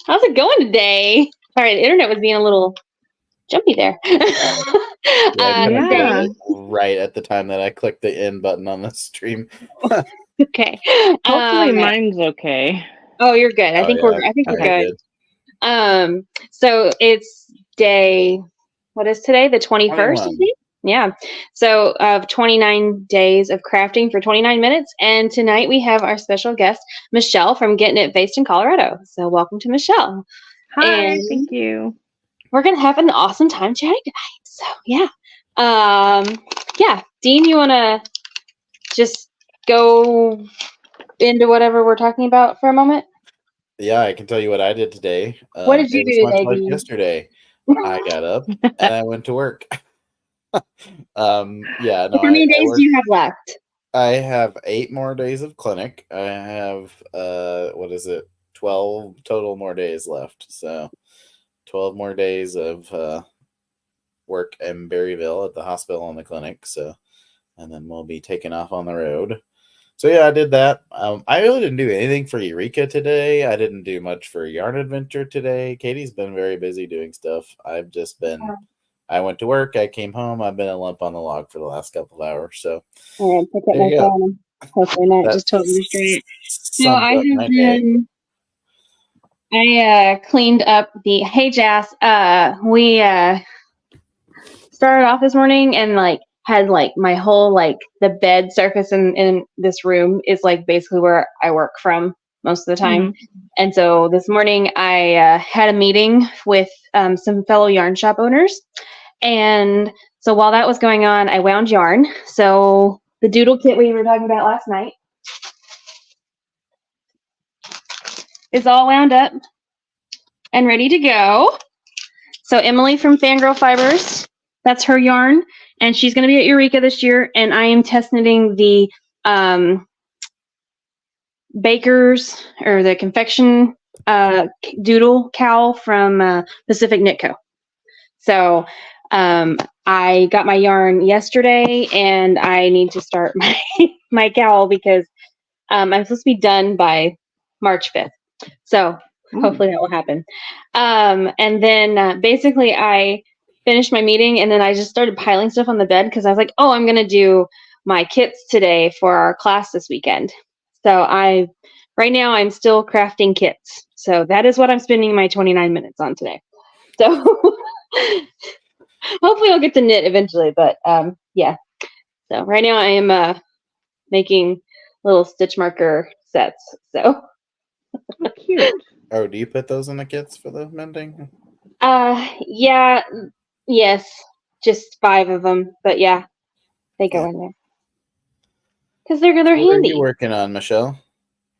How's it going today? Sorry, the internet was being a little jumpy there. Yeah. Right at the time that I clicked the end button on the stream. Okay. Hopefully mine's okay. Oh, you're good. I think we're good. So it's day. What is today? The 21st. I think? Yeah. So of 29 days of crafting for 29 minutes, and tonight we have our special guest Michelle from Get Knitfaced in Colorado. So welcome to Michelle. Hi. Thank you. We're gonna have an awesome time chatting tonight. So yeah. Dean, you wanna just go into whatever we're talking about for a moment? Yeah, I can tell you what I did today. What did you do today? Like yesterday, I got up and I went to work. How many days do you have left? I have 8 more days of clinic. I have 12 total more days left. So 12 more days of work in Berryville at the hospital and the clinic. So, and then we'll be taking off on the road. So yeah, I did that. I really didn't do anything for Eureka today. I didn't do much for Yarn Adventure today. Katie's been very busy doing stuff. I've just been, I went to work, I came home, I've been a lump on the log for the last couple of hours. So pick up my phone. Hopefully not just totally straight. So I have been, I cleaned up the, hey Jas, we started off this morning and had my whole the bed surface in this room is basically where I work from most of the time. And so this morning I had a meeting with some fellow yarn shop owners. And so while that was going on, I wound yarn. So the doodle kit we were talking about last night is all wound up and ready to go. So Emily from Fangirl Fibers, that's her yarn. And she's going to be at Eureka this year. And I am test knitting the Baker's or the confection doodle cowl from Pacific Knit Co. So I got my yarn yesterday and I need to start my cowl because I'm supposed to be done by March 5th. So hopefully that will happen. And then basically I finished my meeting and then I just started piling stuff on the bed because I was like, oh, I'm going to do my kits today for our class this weekend. So right now I'm still crafting kits. So that is what I'm spending my 29 minutes on today. So hopefully I'll get to knit eventually, but yeah. So right now I am making little stitch marker sets. So cute. Oh, do you put those in the kits for the mending? Yeah, yes, just 5 of them, but yeah, they go in there because they're handy. What are you working on, Michelle?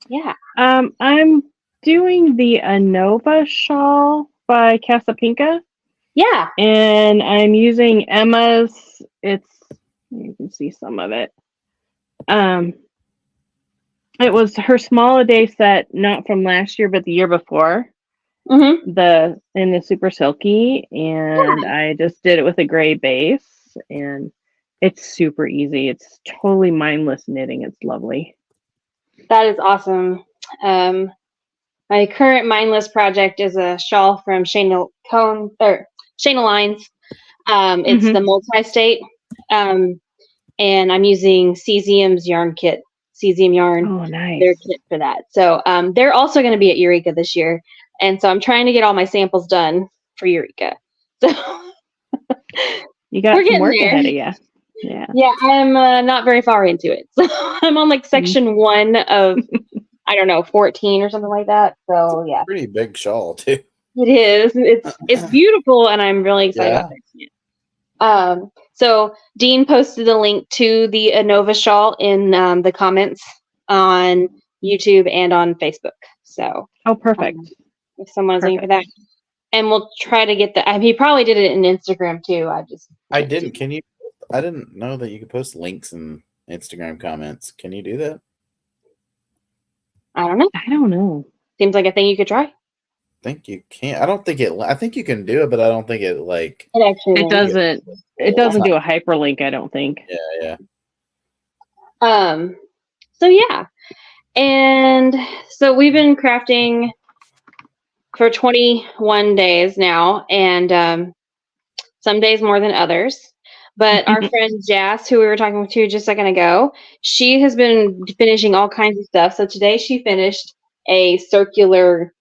Yeah, I'm doing the Anova shawl by Casapinka. Yeah, and I'm using Emma's. You can see some of it. It was her small a day set, not from last year, but the year before. In the super silky, and I just did it with a gray base, and it's super easy. It's totally mindless knitting. It's lovely. That is awesome. My current mindless project is a shawl from Shayna Lines. It's the multi-state, and I'm using Cesium's yarn kit. Cesium yarn. Oh, nice. Their kit for that. So they're also going to be at Eureka this year. And so I'm trying to get all my samples done for Eureka. So you got some work ahead of you. Yeah. Yeah, I'm not very far into it. So I'm on section 1 of, I don't know, 14 or something like that. So yeah. Pretty big shawl too. It is. It's beautiful, and I'm really excited about it. So Dean posted a link to the Anova shawl in the comments on YouTube and on Facebook. So perfect. If someone's looking for that, and we'll try to get that. He probably did it in Instagram too. I didn't. Can you? I didn't know that you could post links in Instagram comments. Can you do that? I don't know. Seems like a thing you could try. I think you can. I don't think it. I think you can do it, but I don't think it It doesn't. It doesn't do a hyperlink. I don't think. Yeah. So yeah, and so we've been crafting for 21 days now, and some days more than others. But our friend Jas, who we were talking to just a second ago, she has been finishing all kinds of stuff. So today she finished a circular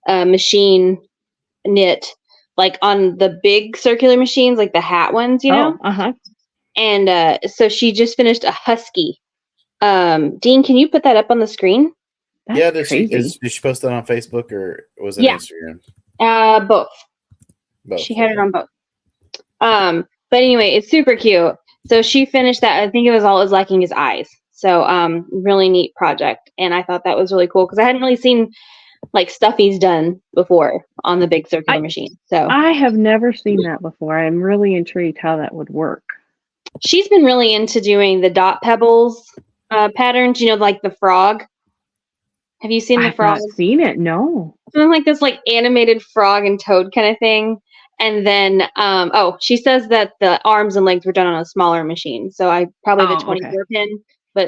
machine knit, like on the big circular machines, like the hat ones, you know? And so she just finished a husky. Dean, can you put that up on the screen? Did she post that on Facebook or was it Instagram? Both. She had it on both. But anyway, it's super cute. So she finished that. I think it was all it was lacking is eyes. So really neat project. And I thought that was really cool because I hadn't really seen like stuff he's done before on the big circular machine. So I have never seen that before. I'm really intrigued how that would work. She's been really into doing the dot pebbles patterns, you know, like the frog. Have you seen the frog? I've not seen it, no. Something like this like animated frog and toad kind of thing. And then, she says that the arms and legs were done on a smaller machine. So I probably the 24 pin,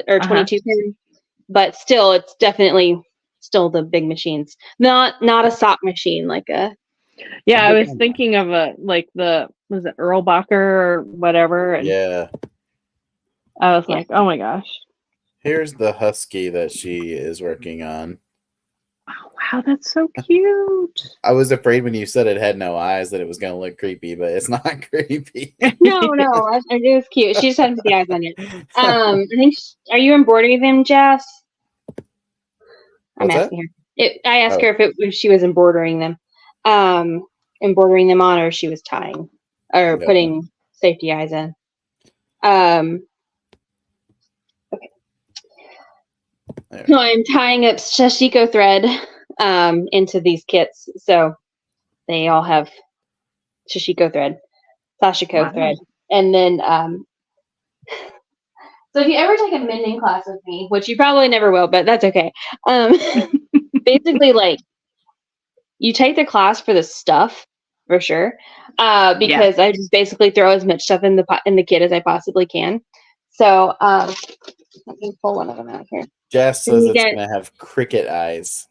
or 22 pin, but still, it's definitely still the big machines. Not a sock machine, like a. Yeah, I was thinking of was it Erlbacher or whatever? And yeah. I was like, oh my gosh. Here's the husky that she is working on. Oh, wow, that's so cute. I was afraid when you said it had no eyes that it was going to look creepy, but it's not creepy. No, it was cute. She just had to put the eyes on it. I think, are you embroidering them, Jess? I'm asking her. I asked her if she was embroidering them. Embroidering them on, or she was tying, or putting safety eyes in. Okay. No, I'm tying up Sashiko thread into these kits, so they all have Sashiko thread, Sashiko thread, and then so if you ever take a mending class with me, which you probably never will, but that's okay. Basically, like you take the class for the stuff for sure, because I just basically throw as much stuff in the kit as I possibly can. So let me pull one of them out here. Jess says it's going to have cricket eyes.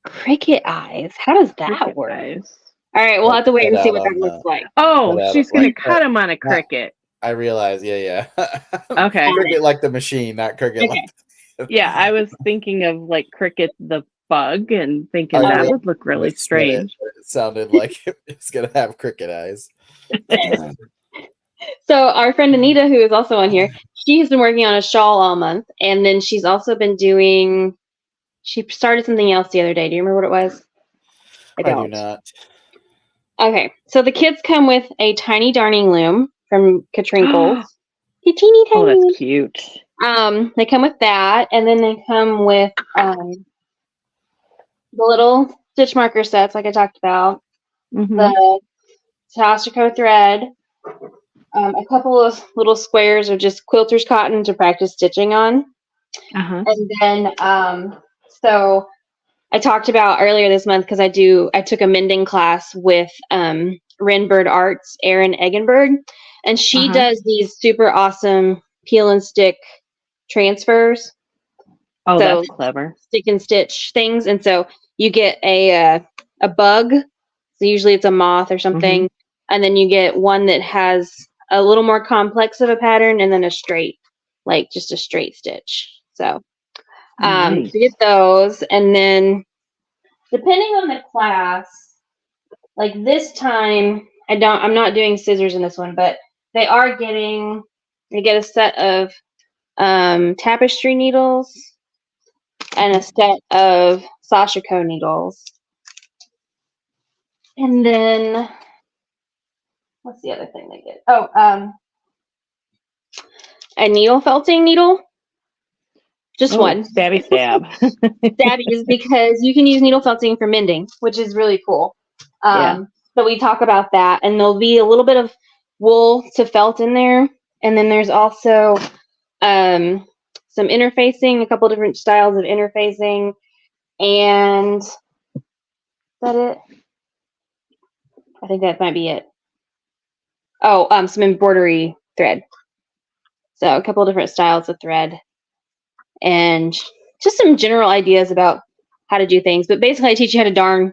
Cricket eyes? How does that work? Eyes. All right, we'll have to wait and see what that looks like. Oh, she's going to cut him on a cricket. I realize, yeah. Okay. Cricket like the machine, not cricket like yeah, I was thinking of like Cricket the bug and thinking that would look really strange. It sounded like it's going to have cricket eyes. So our friend Anita, who is also on here, she has been working on a shawl all month, and then she's also been doing. She started something else the other day. Do you remember what it was? I do not. Okay, so the kits come with a tiny darning loom from Katrinkles. Teeny tiny. Oh, that's cute. They come with that, and then they come with the little stitch marker sets, like I talked about. The Sashiko thread. A couple of little squares of just quilter's cotton to practice stitching on. And then, so I talked about earlier this month because I took a mending class with Renbird Arts, Erin Eggenberg, and she does these super awesome peel and stick transfers. Oh, so that's clever. Stick and stitch things. And so you get a bug. So usually it's a moth or something. And then you get one that has a little more complex of a pattern, and then a straight, like just a straight stitch. So, you get those, and then depending on the class, like this time, I'm not doing scissors in this one, but they get a set of tapestry needles and a set of Sashiko needles, and then. What's the other thing they get? Oh, a needle felting needle. Just one. Stabby stab. Stabbies, because you can use needle felting for mending, which is really cool. So we talk about that, and there'll be a little bit of wool to felt in there, and then there's also some interfacing, a couple different styles of interfacing, and is that it? I think that might be it. Oh, some embroidery thread. So a couple different styles of thread, and just some general ideas about how to do things. But basically, I teach you how to darn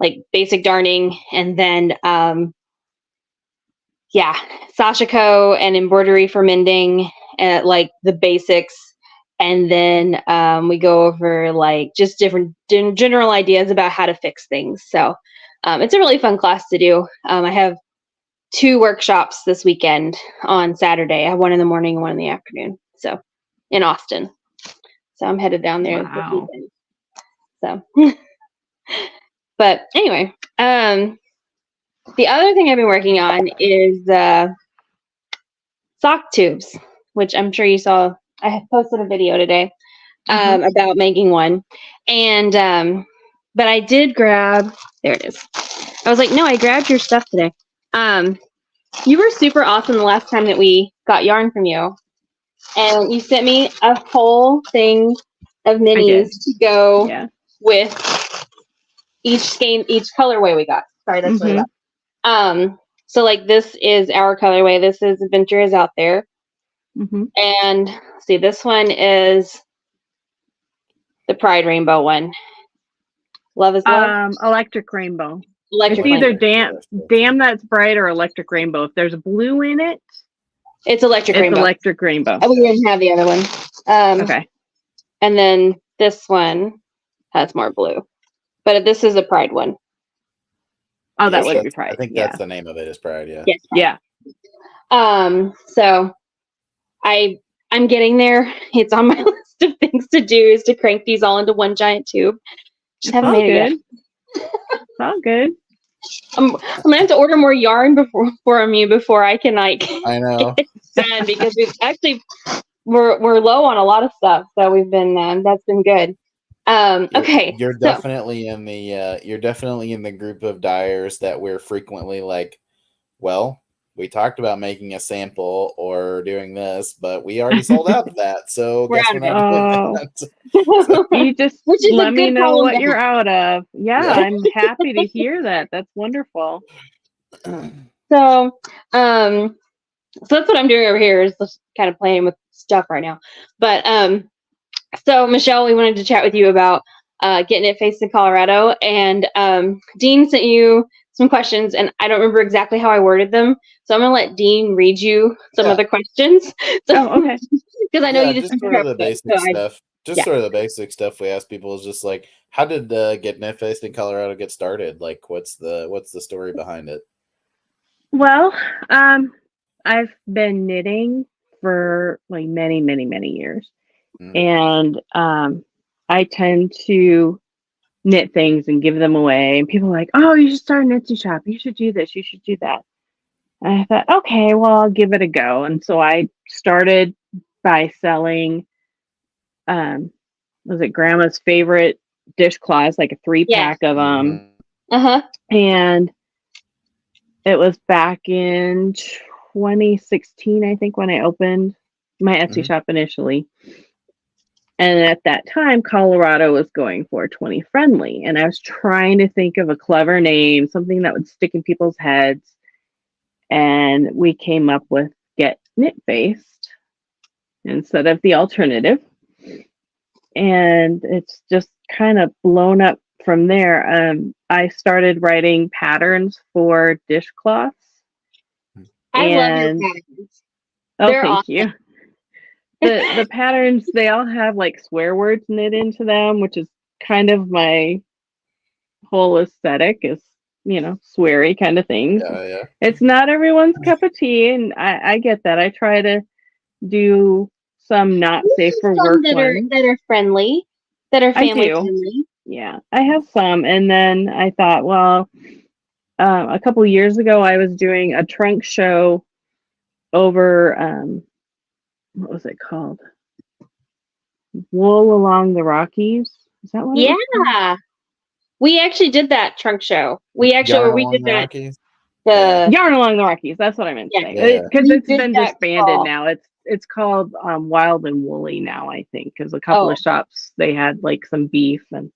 like basic darning, and then sashiko and embroidery for mending, like the basics. And then we go over like just different general ideas about how to fix things. So it's a really fun class to do. I have 2 workshops this weekend on Saturday. I have one in the morning and one in the afternoon. So in Austin. So I'm headed down there this weekend. So, but anyway, the other thing I've been working on is sock tubes, which I'm sure you saw. I had posted a video today about making one. And, but I did grab, there it is. I was like, no, I grabbed your stuff today. You were super awesome the last time that we got yarn from you. And you sent me a whole thing of minis to go with each colorway we got. Sorry, that's really loud. So like this is our colorway. This is Adventure is Out There. And see, this one is the Pride Rainbow one. Love is Love. Electric Rainbow. Electric it's either Rainbow. damn That's Bright or Electric Rainbow. If there's blue in it, it's Electric Rainbow. Electric Rainbow. We didn't have the other one. Okay. And then this one has more blue, but this is a Pride one. Oh, that would be Pride. I think that's the name of it, is Pride. Yeah. Yes. Yeah. So I'm getting there. It's on my list of things to do is to crank these all into one giant tube. Just haven't made it yet. All good. I'm gonna have to order more yarn before I can like I know get it done, because we're low on a lot of stuff. So we've been that's been good. Okay. You're definitely in the group of dyers that we're frequently like, well, we talked about making a sample or doing this, but we already sold out of that. So guess we're not doing that. You just let me know what you're out of. Yeah, I'm happy to hear that. That's wonderful. So that's what I'm doing over here, is just kind of playing with stuff right now. But so Michelle, we wanted to chat with you about Get Knitfaced in Colorado, and Dean sent you some questions, and I don't remember exactly how I worded them, so I'm gonna let Dean read you some of the questions. So, okay. Because I know you just sort of the basic stuff. Sort of the basic stuff we ask people is just like, how did Get Knitfaced in Colorado get started? Like, what's the story behind it? Well, I've been knitting for like many, many, many years, and I tend to knit things and give them away, and people are like, oh, you should start a Etsy shop, you should do this, you should do that. And I thought, okay, well, I'll give it a go. And so I started by selling was it Grandma's Favorite dishcloths, like a 3-pack of them. And it was back in 2016, I think, when I opened my Etsy shop initially. And at that time, Colorado was going 420 friendly. And I was trying to think of a clever name, something that would stick in people's heads. And we came up with Get Knitfaced instead of the alternative. And it's just kind of blown up from there. I started writing patterns for dishcloths. I love your patterns. Oh, They're thank awesome. you. The patterns, they all have like swear words knit into them, which is kind of my whole aesthetic, is, you know, sweary kind of things. Yeah. It's not everyone's cup of tea, and I get that. I try to do some not safe for work ones that are friendly, that are family friendly. Yeah, I have some. And then I thought, well, a couple years ago, I was doing a trunk show over what was it called? Wool Along the Rockies. Is that what? Yeah, we actually did that trunk show. We did that. Yarn Along the Rockies. That's what I meant to say. Because it's been disbanded now. It's called Wild and Woolly now, I think, because a couple of shops, they had like some beef. And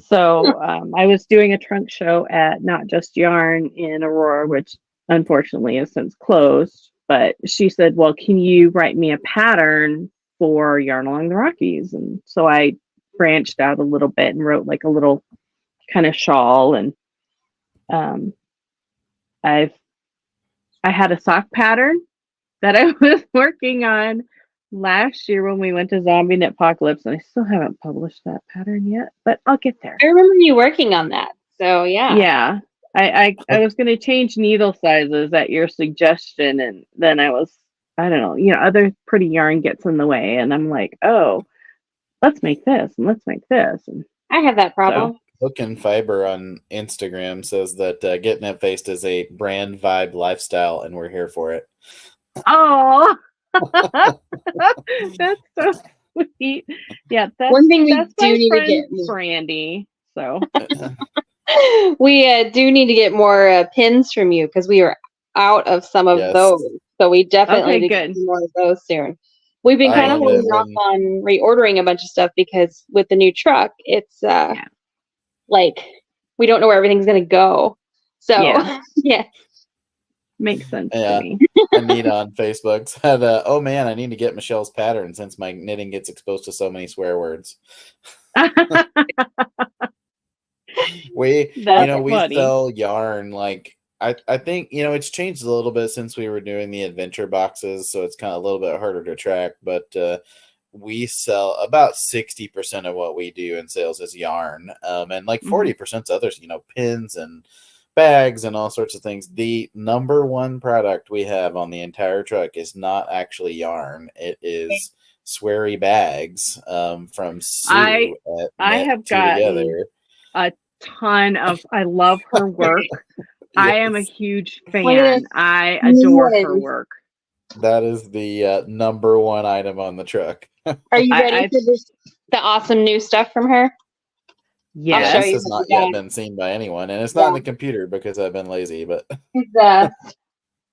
so I was doing a trunk show at Not Just Yarn in Aurora, which unfortunately has since closed. But she said, well, can you write me a pattern for Yarn Along the Rockies? And so I branched out a little bit and wrote like a little kind of shawl, and I had a sock pattern that I was working on last year when we went to Zombie Knit Apocalypse, and I still haven't published that pattern yet, but I'll get there. I remember you working on that. So yeah. Yeah. I was going to change needle sizes at your suggestion, and then I don't know, other pretty yarn gets in the way, and I'm like, oh, let's make this and let's make this. And I have that problem. Hook and Fiber on Instagram says that Get Knitfaced is a brand vibe lifestyle, and we're here for it. Oh, that's so sweet. Yeah, that's one thing we that's do my need to friend get. Brandy. So we do need to get more pins from you because we are out of some of those. So we definitely need to get more of those soon. We've been kind of holding off on reordering a bunch of stuff because with the new truck, it's like we don't know where everything's going to go. So yeah. Makes sense to me. Anita on Facebook said, oh man, I need to get Michelle's pattern since my knitting gets exposed to so many swear words. We sell yarn. Like I think, it's changed a little bit since we were doing the adventure boxes, so it's kind of a little bit harder to track, but we sell about 60% of what we do in sales is yarn. And like 40% is others, pins and bags and all sorts of things. The number one product we have on the entire truck is not actually yarn. It is sweary bags from Sue. I have gotten a ton of, I love her work. Yes. I am a huge fan. I adore her work. That is the number one item on the truck. Are you ready for the awesome new stuff from her? Yes. This has not yet been seen by anyone, and it's not on the computer because I've been lazy. But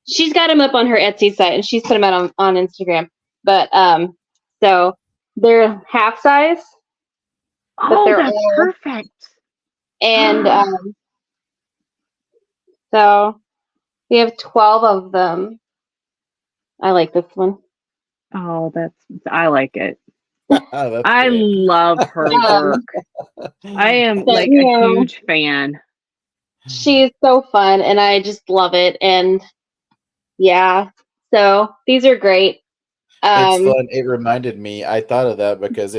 she's got them up on her Etsy site, and she's put them out on Instagram. But so they're half size. Oh, that's perfect. And so we have 12 of them. I like this one. Oh, I like it. I love her work. I am a huge fan. She's so fun, and I just love it. And so these are great. It's fun. It reminded me. I thought of that because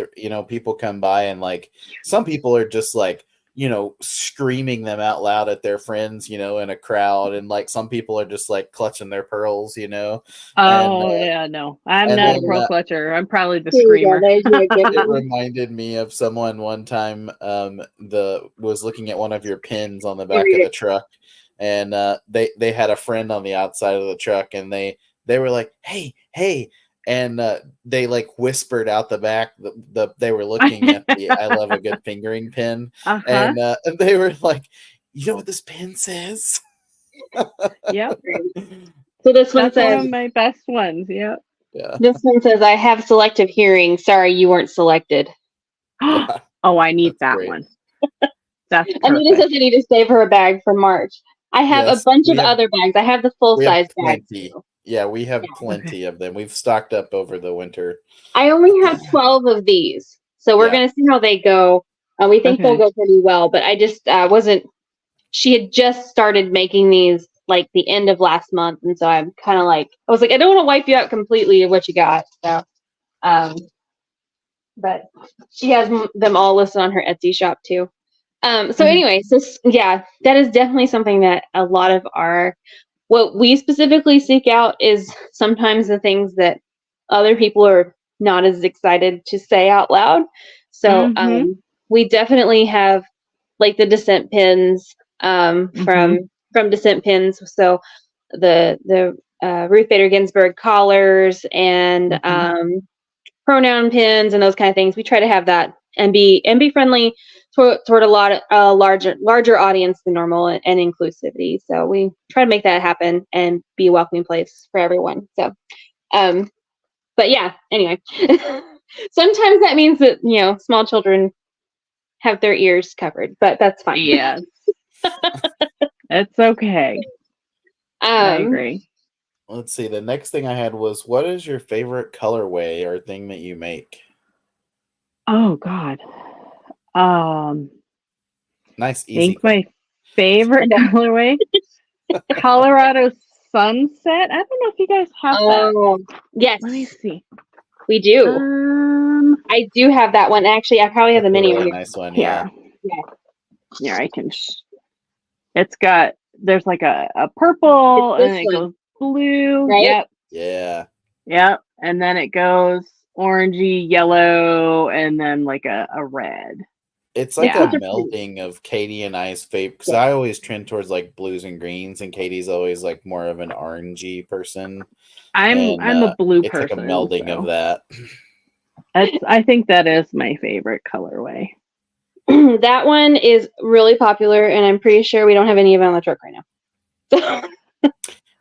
people come by and like some people are just like screaming them out loud at their friends, in a crowd, and like some people are just like clutching their pearls, no, I'm not a pearl clutcher. I'm probably the screamer. It reminded me of someone one time was looking at one of your pins on the back of the truck, and they had a friend on the outside of the truck, and they were like, hey, and they like whispered out the back. They were looking at the "I love a good fingering pin," and they were like, "You know what this pin says?" Yep. So this one says, one of my best ones. Yep. Yeah. This one says, "I have selective hearing. Sorry, you weren't selected." Oh, I need that one. That's perfect. Anita says I need to save her a bag for March. I have a bunch of other bags. I have the full size bag. Yeah, we have plenty of them. We've stocked up over the winter. I only have 12 of these, so we're going to see how they go. We think they'll go pretty well, but I just wasn't. She had just started making these like the end of last month, and so I'm kind of like, I was like, I don't want to wipe you out completely of what you got. So, but she has them all listed on her Etsy shop too. So anyway, that is definitely something that a lot of what we specifically seek out is sometimes the things that other people are not as excited to say out loud. So we definitely have like the Descent pins from Descent Pins. So the Ruth Bader Ginsburg collars and pronoun pins and those kind of things. We try to have that and be friendly toward a larger audience than normal and inclusivity. So we try to make that happen and be a welcoming place for everyone. So, but yeah, anyway, sometimes that means that, small children have their ears covered, but that's fine. Yes. It's okay. I agree. Let's see. The next thing I had was, what is your favorite colorway or thing that you make? Oh God. Nice, I easy. think my favorite colorway, Colorado Sunset. I don't know if you guys have that. Oh, yes, Let me see. we do. I do have that one. Actually, I probably have the That's a mini really one. nice one. Here. Yeah. Yeah, I can. It's got, there's like a purple It's and this it one, goes blue. right? Yep. Yeah. Yep. And then it goes orangey, yellow, and then like a red. It's like Yeah. a melding of Katie and I's favorite, because Yeah. I always trend towards like blues and greens, and Katie's always like more of an orangey person. I'm And, a blue it's person. like a melding of that. I think that is my favorite colorway. That one is really popular, and I'm pretty sure we don't have any of it on the truck right now.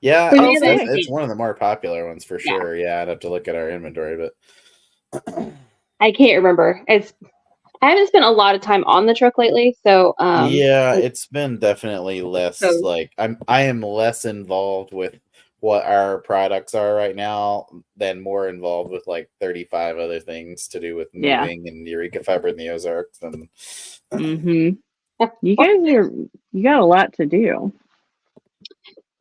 Yeah, For the Okay. it's one of the more popular ones for Yeah. sure. Yeah, I'd have to look at our inventory, but I can't remember. I haven't spent a lot of time on the truck lately, so yeah, it's been definitely less So- like I am less involved with what our products are right now than more involved with like 35 other things to do with Yeah. moving and Eureka Fiber in the Ozarks. And You got a lot to do.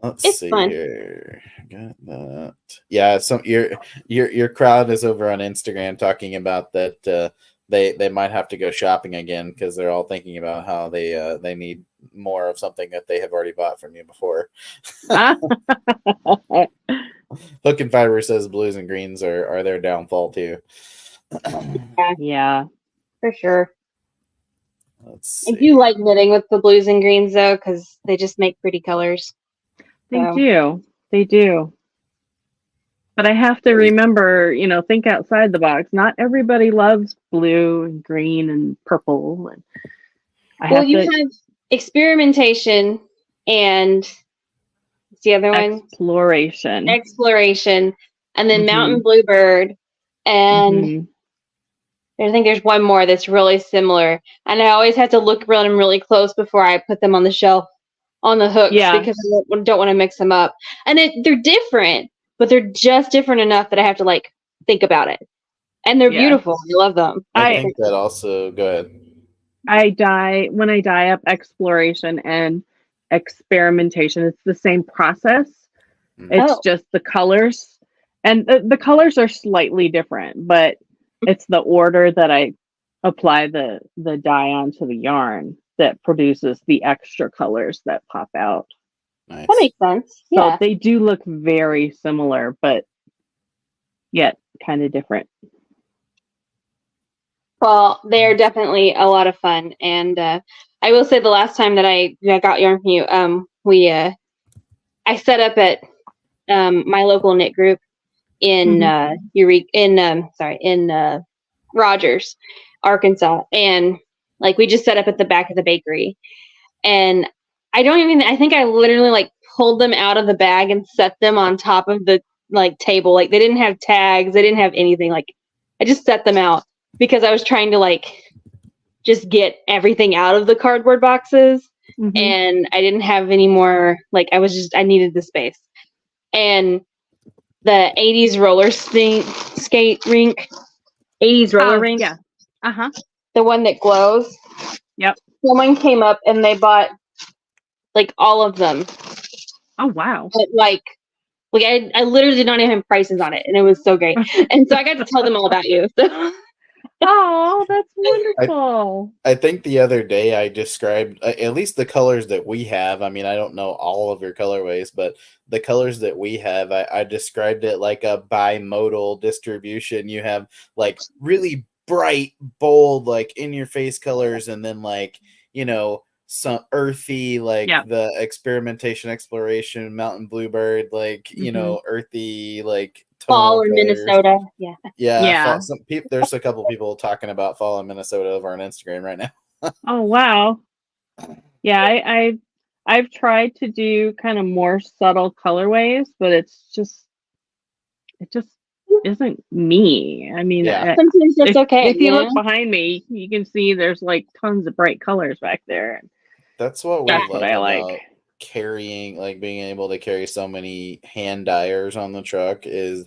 let's It's see fun. here. Got that. Yeah, so your crowd is over on Instagram talking about that they might have to go shopping again because they're all thinking about how they need more of something that they have already bought from you before. Hook and Fiber says blues and greens are their downfall too. Yeah. For sure. Let's see. I do like knitting with the blues and greens though, because they just make pretty colors. They So- do. They do. But I have to remember, think outside the box. Not everybody loves blue and green and purple. And you have experimentation and what's the other one? Exploration, and then Mountain Bluebird, and I think there's one more that's really similar. And I always have to look around them really close before I put them on the shelf on the hooks because I don't want to mix them up. And they're different, but they're just different enough that I have to like think about it. And they're beautiful. I love them. I think that also, go ahead. When I dye up exploration and experimentation, it's the same process. It's just the colors, and the colors are slightly different, but it's the order that I apply the dye onto the yarn that produces the extra colors that pop out. Nice. That makes sense. Yeah. So they do look very similar, but yet kind of different. Well, they're definitely a lot of fun, and I will say the last time that I got yarn from you, I set up at my local knit group in Rogers, Arkansas, and like we just set up at the back of the bakery, and I think I literally like pulled them out of the bag and set them on top of the like table. Like they didn't have tags, they didn't have anything. Like I just set them out because I was trying to like just get everything out of the cardboard boxes, and I didn't have any more. Like I needed the space, and the 80s roller skate rink, 80s roller rink. Yeah. The one that glows. Yep. Someone came up and they bought like all of them. Oh wow. But like I literally did not even have prices on it, and it was so great. And so I got to tell them all about you. So. Oh, that's wonderful. I think the other day I described at least the colors that we have. I mean, I don't know all of your colorways, but the colors that we have, I described it like a bimodal distribution. You have like really bright, bold, like in your face colors, and then like, some earthy, like the experimentation, exploration, Mountain Bluebird, like, earthy, like fall in Minnesota. Yeah. There's a couple people talking about fall in Minnesota over on Instagram right now. Oh wow. Yeah, I've tried to do kind of more subtle colorways, but it just isn't me. I mean, sometimes that's okay. If you look behind me, you can see there's like tons of bright colors back there. That's what I like. About carrying, like being able to carry so many hand dyers on the truck is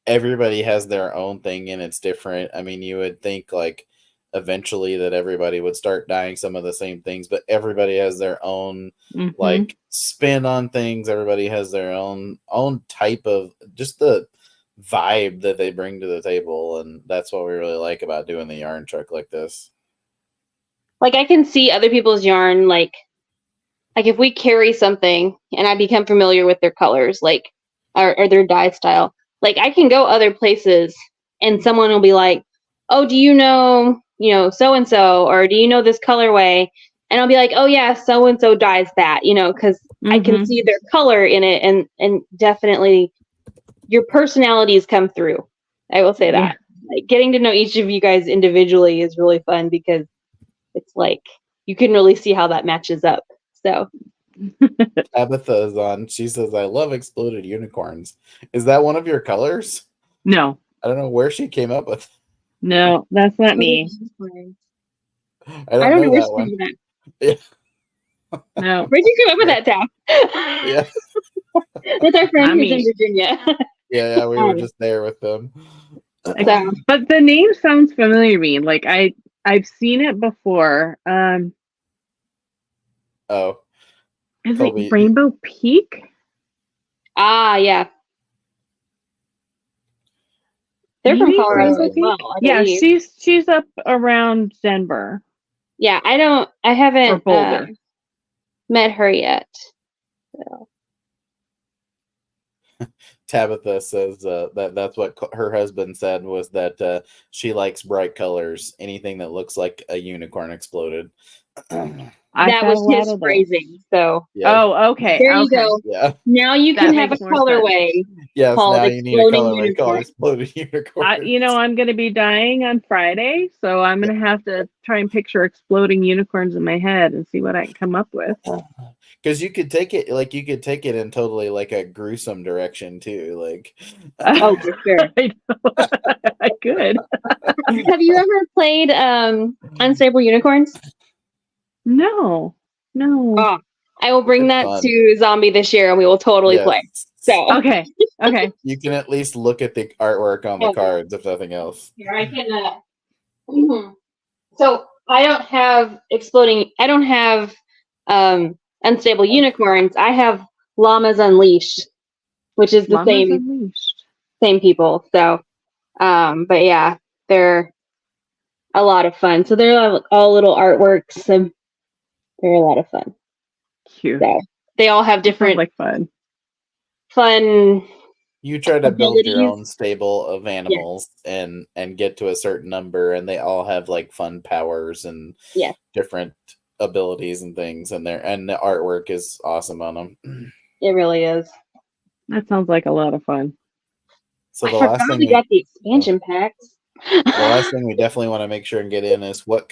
everybody has their own thing and it's different. I mean, you would think like eventually that everybody would start dyeing some of the same things, but everybody has their own like spin on things. Everybody has their own type of just the vibe that they bring to the table, and that's what we really like about doing the yarn truck like this. Like I can see other people's yarn, like if we carry something and I become familiar with their colors, like or their dye style, like I can go other places and someone will be like, oh, do you know so and so, or do you know this colorway? And I'll be like, oh yeah, so and so dyes that, because I can see their color in it, and definitely your personalities come through. I will say that. Like, getting to know each of you guys individually is really fun because it's like you can really see how that matches up. So Tabitha is on. She says, I love exploded unicorns. Is that one of your colors? No. I don't know where she came up with. No, that's not me. I don't know that one. Yeah. No. Where'd you come up with that, Tab? Yeah. With our friend who's in Virginia. Yeah, we were just there with them. But the name sounds familiar to me. Like I've seen it before. Oh. Is it Rainbow Peak? Ah, yeah. They're from Colorado as well. Yeah, she's up around Denver. Yeah, I haven't met her yet. So. Tabitha says that's what her husband said, was that she likes bright colors. Anything that looks like a unicorn exploded. That was his phrasing. So. Yeah. Oh, okay. There you go. Yeah. Now you can have a colorway. Yes. Called now you need a colorway called exploded unicorn. I'm going to be dying on Friday, so I'm going to have to try and picture exploding unicorns in my head and see what I can come up with. Because you could take it in totally like a gruesome direction too. Like, oh, for sure. I could. Have you ever played Unstable Unicorns? No. Oh, I will bring that to Zombie this year, and we will totally play. So okay. You can at least look at the artwork on the cards, if nothing else. Here, I can. So I don't have Unstable Unicorns. I have Llamas Unleashed, which is the same people. So, but yeah, they're a lot of fun. So they're all little artworks, and they're a lot of fun. Cute. So they all have different fun. You try to build your own stable of animals and get to a certain number, and they all have like fun powers and different abilities and things, and the artwork is awesome on them. It really is. That sounds like a lot of fun. So the last thing we got the expansion packs. The last thing we definitely want to make sure and get in is what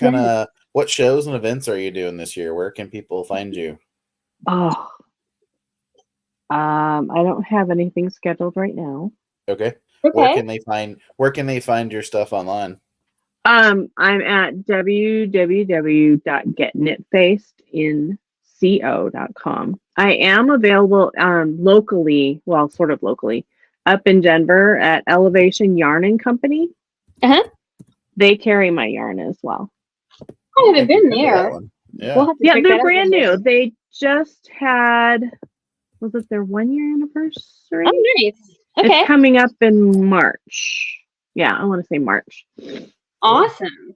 shows and events are you doing this year? Where can people find you? Oh, I don't have anything scheduled right now. Okay. Where can they find your stuff online? I'm at www.getknitfacedinco.com. I am available locally, well, sort of locally, up in Denver at Elevation Yarn and Company. They carry my yarn as well. I haven't been there. Yeah, they're brand new. They just had, was it their 1 year anniversary? Oh, nice. Okay. It's coming up in March. Yeah, I want to say March. Awesome.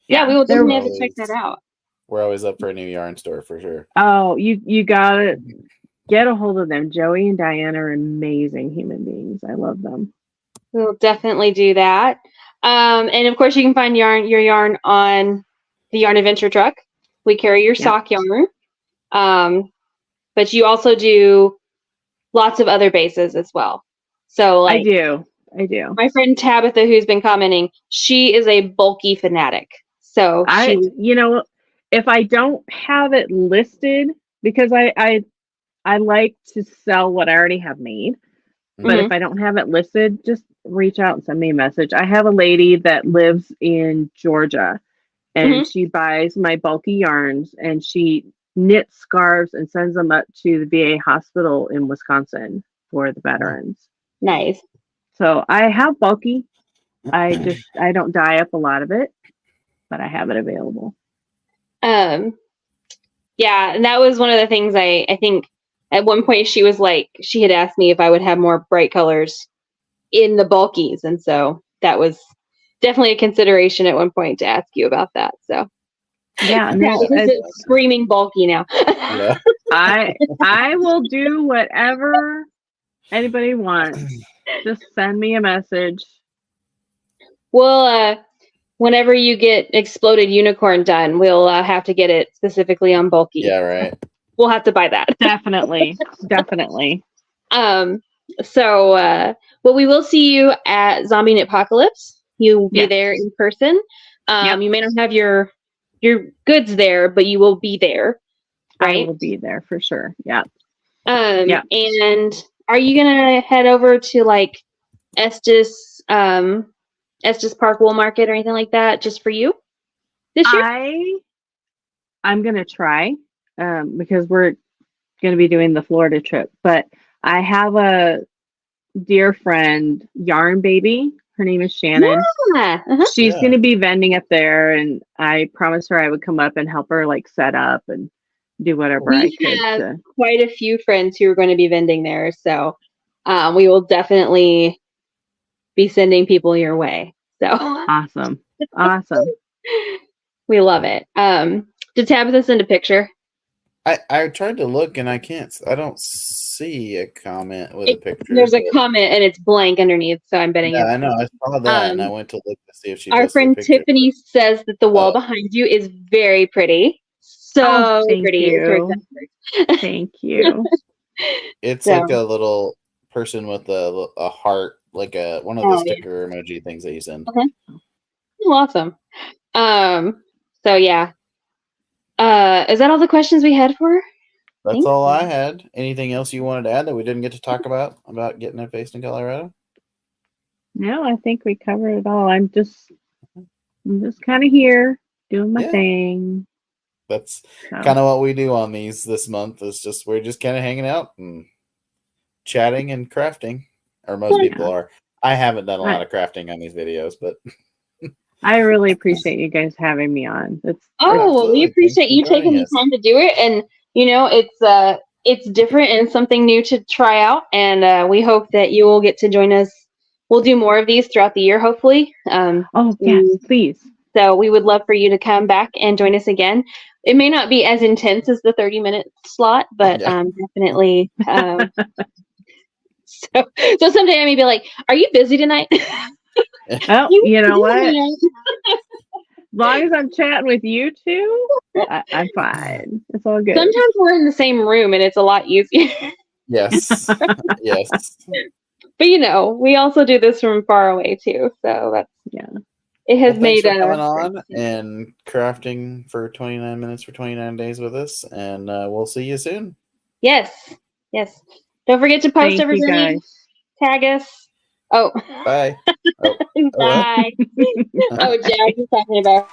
Yeah, we will definitely have to check that out. We're always up for a new yarn store for sure. Oh, you gotta get a hold of them. Joey and Diane are amazing human beings. I love them. We'll definitely do that. And of course, you can find your yarn on the Yarn Adventure truck. We carry your sock yarn. But you also do lots of other bases as well. So I do. My friend Tabitha, who's been commenting, she is a bulky fanatic. So if I don't have it listed, because I like to sell what I already have made. But if I don't have it listed, just reach out and send me a message. I have a lady that lives in Georgia, and she buys my bulky yarns, and she knits scarves and sends them up to the VA hospital in Wisconsin for the veterans. Nice. So I have bulky. I don't dye up a lot of it. but I have it available. Yeah, and that was one of the things I think at one point she was like, she had asked me if I would have more bright colors in the bulkies. And so that was definitely a consideration at one point to ask you about that. So yeah, no, it's screaming bulky now. Yeah. I will do whatever anybody wants. Just send me a message. Well, whenever you get Exploded Unicorn done, we'll have to get it specifically on bulky. Yeah, right. We'll have to buy that. Definitely. So, well, we will see you at Zombie Knitpocalypse. You'll be there in person. You may not have your goods there, but you will be there. Right? I will be there for sure. Yeah. And are you gonna head over to like Estes Park Wool Market or anything like that just for you this year? I'm gonna try because we're gonna be doing the Florida trip, but I have a dear friend, Yarn Baby. Her name is Shannon. Yeah. She's gonna be vending up there, and I promised her I would come up and help her like set up and do whatever I could. We have quite a few friends who are going to be vending there, so we will definitely be sending people your way. So awesome. We love it. Did Tabitha send a picture? I tried to look and I don't see a comment with a picture. There's a comment and it's blank underneath, so I'm betting I know. I saw that and I went to look to see if she. Our friend Tiffany says that the wall behind you is very pretty. So pretty. You. Thank you. It's like a little person with a heart, like one of the sticker emoji things that you send. Awesome. So yeah. Is that all the questions we had for her? That's all I had. Anything else you wanted to add that we didn't get to talk about getting Knitfaced in Colorado? No, I think we covered it all. I'm just kind of here doing my thing. That's kind of what we do on this month. Is we're just kind of hanging out and chatting and crafting, or most people are. I haven't done a lot of crafting on these videos, but I really appreciate you guys having me on. We appreciate you taking the time to do it, and it's different and something new to try out, and we hope that you will get to join us. We'll do more of these throughout the year, hopefully. Yes, please. So we would love for you to come back and join us again. It may not be as intense as the 30-minute slot, but definitely. So someday I may be like, "Are you busy tonight?" Oh, you know what? As long as I'm chatting with you two, I'm fine. It's all good. Sometimes we're in the same room and it's a lot easier. Yes. Yes. But we also do this from far away too. So that's it has made coming on and crafting for 29 minutes for 29 days with us, and we'll see you soon. Yes. Don't forget to post everything. Tag us. Oh. Bye. Bye. Jack is talking about.